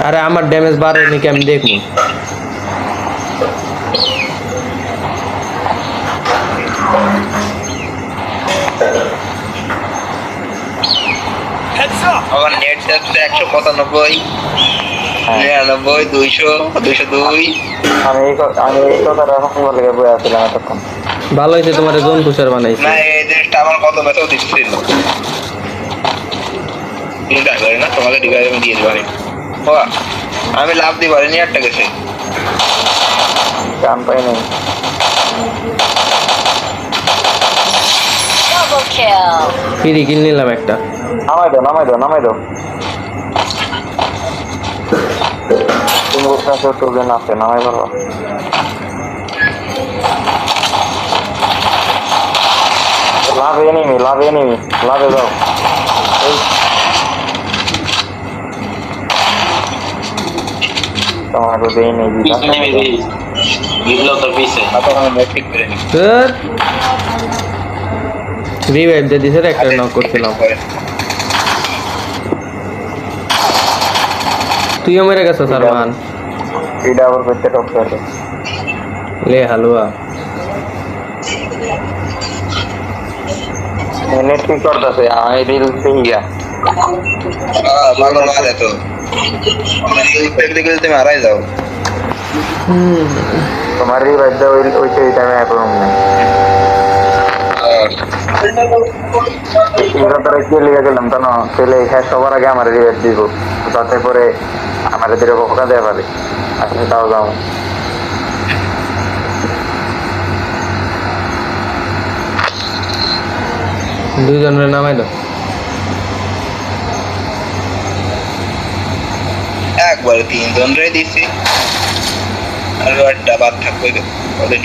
আরে আমার ড্যামেজ বাড়েনি কি আমি দেখবো আমার নেট যাচ্ছে 195 99 200 202 আমি এই কথাটা এখন বলে বয়ে আসছিলাম এতক্ষণ। ভালো হয়েছে তোমার জোন পুষার বানাইছে না এই জিনিসটা আমার কত মেসেও দিচ্ছিল না তোমাকে ডিভাইস আমি দিয়ে দিবানি আমি লাভ দিই পারিনি একটা গেছে কাম পাই নাই ফ্রি কিল নিলাম একটা নামাই দাও তুমি ওটা তো না আছে নামাই দাও লাভে এনিমি লাভে যাও তোমাকে দেই নেই বিপ্লব তোর পিছে এখন আমি নেট ঠিক করে নি স্যার রিভাইভ দিয়ে দিছে একটা নক করছিলাম তুইও মেরে গেছো সারমান এটা আবার করতে টপ করে লে হালুয়া নেট কি করতেছে আমি রিল পেয়ে ভালো মারে তো তুমি হারাই যাও তোমার রিভাইভ দাও ওই টাইমে এখন নেই গেলাম তো না ছেলে হ্যাঁ সবার আগে আমার রিভাইভ দিব তাতে করে আমার এদের পোকা দেওয়া পারে আপনি তাও যাও দুইজনের নামাই দাও একবারে 3 জন রে দিছি আর একটা বাদ থাকবে ওদের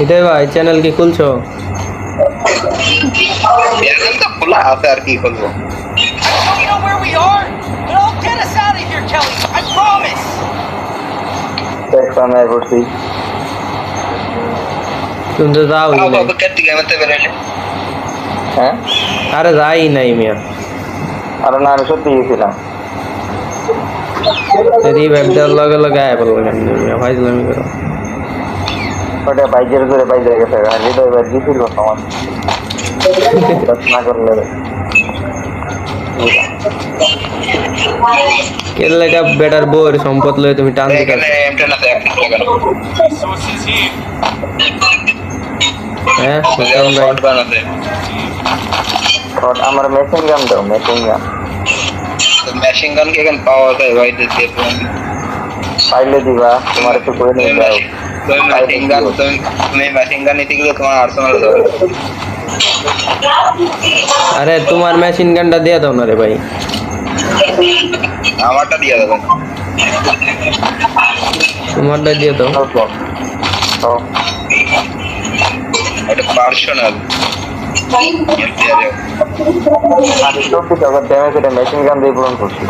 এটাই ভাই চ্যানেল কি খুলছো চ্যানেল তো খোলা আছে আর কি খুলবো You know where we are? But I'll get us out of here, Kelly. I promise. আমি করছি তুমি তো যাও বাবা কেটে গেমতে বেরোলে হ্যাঁ আরে যাই নাই মিয়া আর না আমি সত্যি গেছিলাম রিভাইভ দেওয়ার লগে লগে আয় বলবো মিয়া ভাইজলামি করো ওটা বাইকের করে বাইরে গেছে হৃদয় বাইর দিছিল আমার না করলে কেলে কা বেটার বোর সম্পদ লয়ে তুমি টান দিতে এখানে এমটা না এক লাগানো হ্যাঁ যাও শট বানাতে আমার মেশিন গান দাও মেশিন গান কি এখন পাওয়া যায় ভাই দিতে পাইলে দিবা তোমার একটু করে নিয়ে যাও তুমি মেশিন গান নিতে গেলে তোমার আর্সেনাল যাবে আরে তোমার মেশিন গানটা দিয়ে দাও না রে ভাই আমারটা দিয়ে দেবেন তোমারটা দিয়ে দাও এটা পার্সোনাল আমি সত্যি তো আবার ড্যামেজ এটা মেশিন গান দিয়ে পূরণ করছি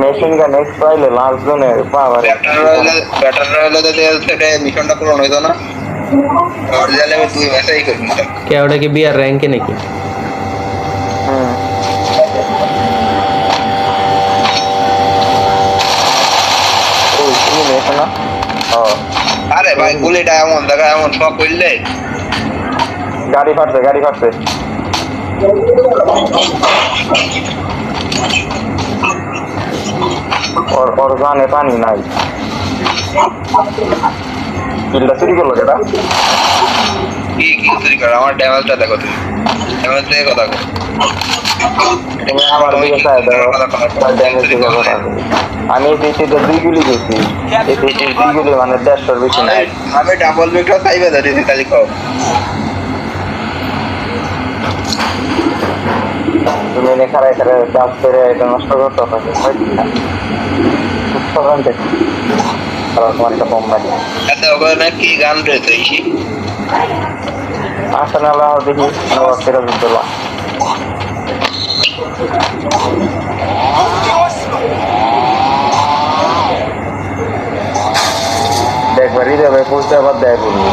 মেশিন গান নেক্সট পাইলে লাস্ট জোনে পাওয়ার ব্যাটার রয়েলে যদি সেটা মিশনটা পূরণ হইতো না অরিজিনালি আমি 2 ম্যাচেই করে নিতাম কে ওটা কি বিআর র‍্যাঙ্কে নাকি আরে ভাই গুলিটা এমন দেখা এমন সব করলে গাড়ি ফাটছে ওর জানে পানি নাই কিলটা চুরি করলো কেটা কি চুরি করে আমার ড্যামেজটা দেখো তুমি ড্যামেজ দিয়ে কথা কো তুমি আমার দিকে চাই দাও ড্যামেজ দিয়ে কথা আমি দিতে তো 2 গুলি গেছি এই 2 গুলি মানে 150 বেশি নাই আমি ডাবল বিকটা চাইবে ধরেছি খালি কও তুমি নে খারাপ চাপ করে এটা নষ্ট করতে পারবে বুঝতে খারাপ তোমার একটা কম লাগে আচ্ছা ওখানে নাকি গান রয়েছে ইসি আসলে দেখি সেটা দিতে ভাই পৌঁছে আবার দেয় করবো।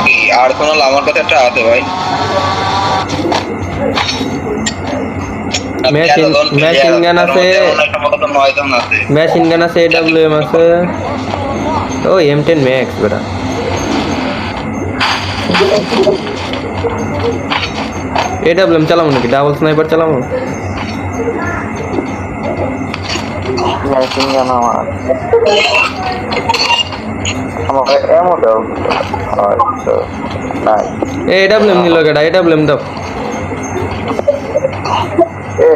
কি আর কোনো আমার কাছে একটা আছে ভাই মেশিন গান আছে, নয়জন আছে মেশিন গান আছে, এডব্লিউএম আছে, ও M10 ম্যাক্স বেটা। এডব্লিউএম চালাবো নাকি ডাবল স্নাইপার চালাবো? মেশিন গান আমার এমন দাও। আচ্ছা নাই এডব্লিউএম নিল কেডা? এডব্লিউএম দাও। এ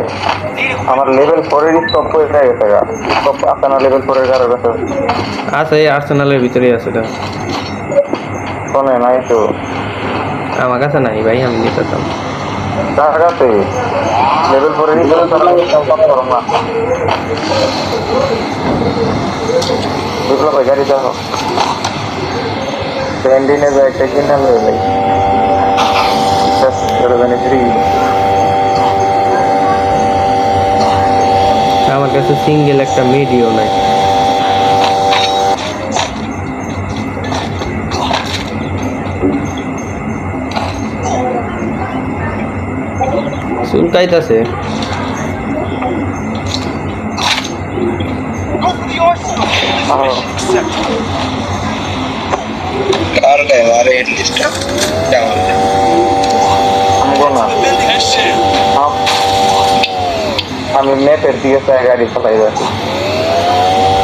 আমার লেভেল 4 এর স্টপ হয়ে গেছে গা। স্টপ আছে না লেভেল 4 এর কারো কাছে? আছে, এই আর্সেনালের ভিতরে আছে এটা। শোনে নাই তো আমার কাছে নাই ভাই, আমি নিতে চাম। কার কাছে লেভেল 4 এর ভিতরে সব করো না। বিপ্লব ভাই গাড়ি দেখো ট্রেন্ডিনে যায় একটা কিনা লয়ে ভাই ফ্রি। আমার কাছে সিঙ্গেল একটা মিডিও নাই। চুলকাইতাছে। Go for the arsenal. কার গায়ে মারে এটলিস্ট কেমন আমগো না আমি ম্যাপের দিকে চাই গাড়ি চালাই যাচ্ছি।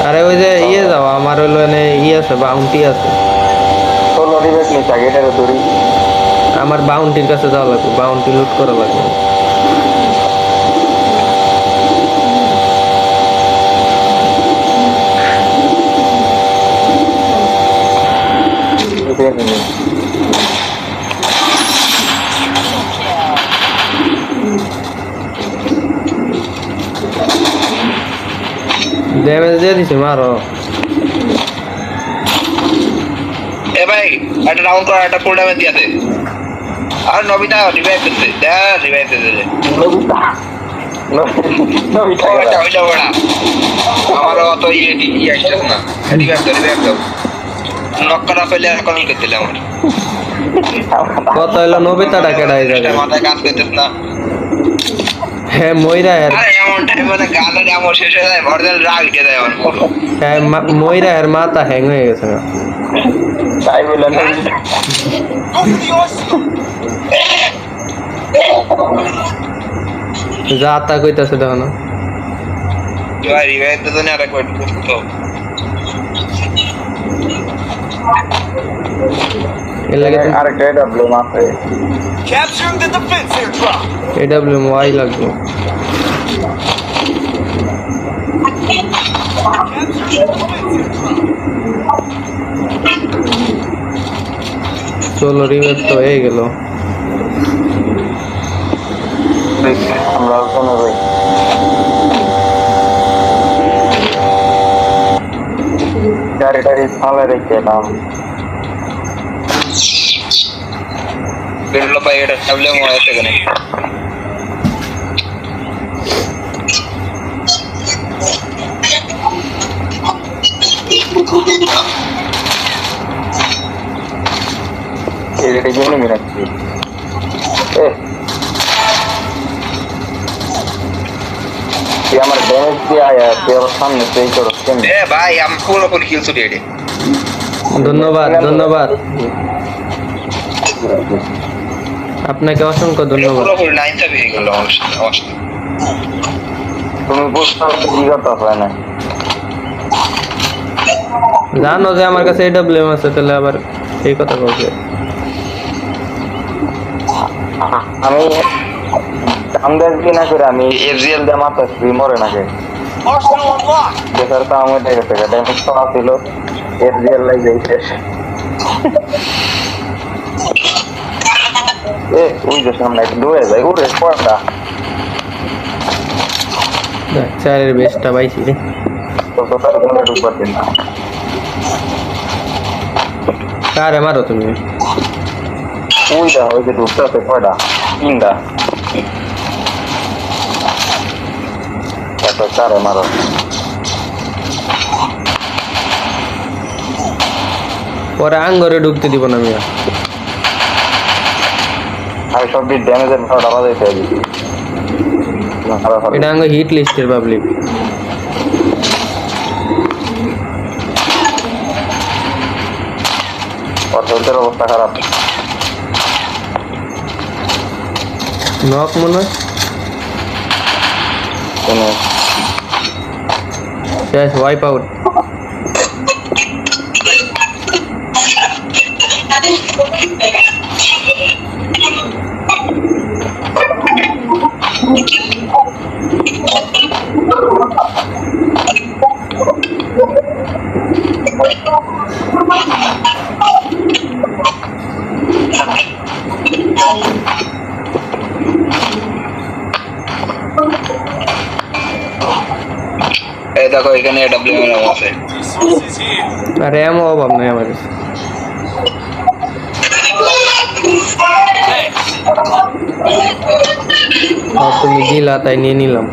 আরে ওই যে ইয়ে যাও, আমার হইলো এনে ইয়ে আছে, বাউন্টি আছে। ষোলো রিবেট নিচ্ছে আগে এটাকে ধরি। আমার বাউন্টির কাছে যাওয়া লাগবে, বাউন্টি লুট করা লাগবে। ড্যামেজ দিয়ে দিছে, মারো। এ ভাই একটা রাউন্ড করা একটা ফুল ড্যামেজ দিয়েছে আর নবিতা রিভাইভ করতে রিভাইভ দিতে আমারও অত ইয়ে আসছে না রিভাইভ দাও নক করা পেলে এখন ই করতে আমার কত হইলো? নবিতাটা কেডা এই জায়গায়? মাথায় কাজ করতেছ না। হ্যাঁ ময়রা আর আরে এমন টাইমে মানে গানের এমন শেষ হয়ে যায় অরিজিনাল রাগ উঠে যায় আমার পুরো। হ্যাঁ ময়রা আর মাথা হ্যাং হয়ে গেছে না। তাই বললেন Go for the arsenal. যা তা কইতাছে দেখো না। এবার রিভাইভ দিতে না আরেকবার করতে এর লাগে আরেকটা এডব্লিউএম আছে। Capturing the defense airdrop. AWM ওয়াই লাগবে। Capturing the defense airdrop. চলো রিভাইভ তো হয়ে গেল। আমরা শোনো ভাই গাড়ি টাড়ি ফালে রেখে এলাম। বেরোলো ভাই এটা প্রবলেম হয়েছে এখানে এটা গেলে মিরাচ্ছি। তুই আমার ড্যামেজ দিয়ে আয়া তুই আবার সামনে সেই করো কেন? এ ভাই আমি পুরোপুরি কিল ছুটি এডে ধন্যবাদ, ধন্যবাদ আপনাকে, অসংখ্য ধন্যবাদ। পুরোপুরি নাইনটা বেরিয়ে গেল আমার সাথে। তুমি বুঝতে পারছো কি কথা হয় না? জানো যে আমার কাছে এডব্লিউএম আছে, তাহলে আবার এই কথা বলছে। আমি আন্দাজ কিনা করে আমি এফজিএল দিয়ে মারতেছি মরে নাকি Arsenal unlocked. দেখার তো আমার দেখে থেকে ড্যামেজ তো আসছিল এফজিএল লাই যাইছে। ওই যে সামনে একটু দূরে যায় ওরে পড়া চারের বেশটা পাইছি রে। তো তার কোনো ঢুকবার দিন না। কারে মারো তুমি? ওইটা ওই যে ঢুকতেছে পড়া তিনটা কারে মারো পরে আঙ্গরে ঢুকতে দিব না মিয়া। আর সব দিক ড্যামেজের ভাড়া বাজাইতে হবে এটা আঙ্গ হিট লিস্টের পাবলিক। অর্থের অবস্থা খারাপ নক মনে হয় কোনো শেষ ওয়াইপ আউট। এই দেখো এখানে এডব্লিউএম এর আছে। আর এমন অভাব নাই আমার কাছে। আর তুমি দিলা তাই নিয়ে নিলাম।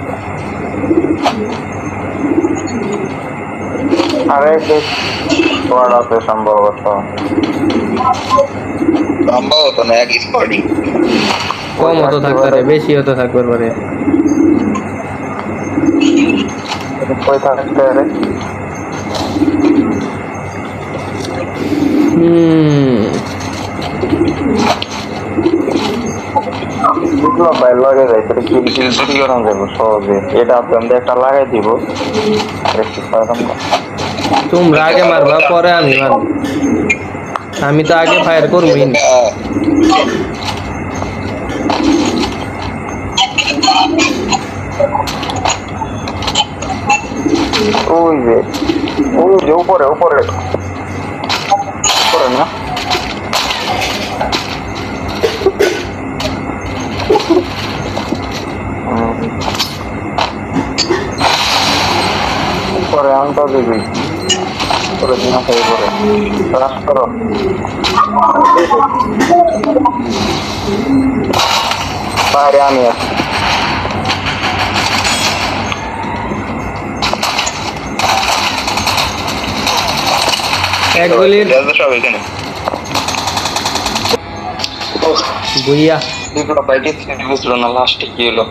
আরে স্কোয়াড আছে সম্ভবত সম্ভবত না এক স্কোয়াডই। কম হতো থাকতে পারে, বেশি হতো থাকতে পারে। কই থাকতে পারে বুঝলো ভাই লগে যাই তোর কিল কিল চুরি করানো যাবো সহজে এটা আপনি একটা লাগাই দিব তোমরা আগে মারবা পরে আমি মারব। আমি তো আগে ফায়ার করবই না। ওই যে উপরে উপরে উপরে না উপরে আনতে দিবি উপরে না খাই উপরে রাস করো বাইরে আমি আছি এক গুলির সব এখানে বুইয়া বিপ্লব ভাই ডিসকাউন্ট না লাস্টে কি হলো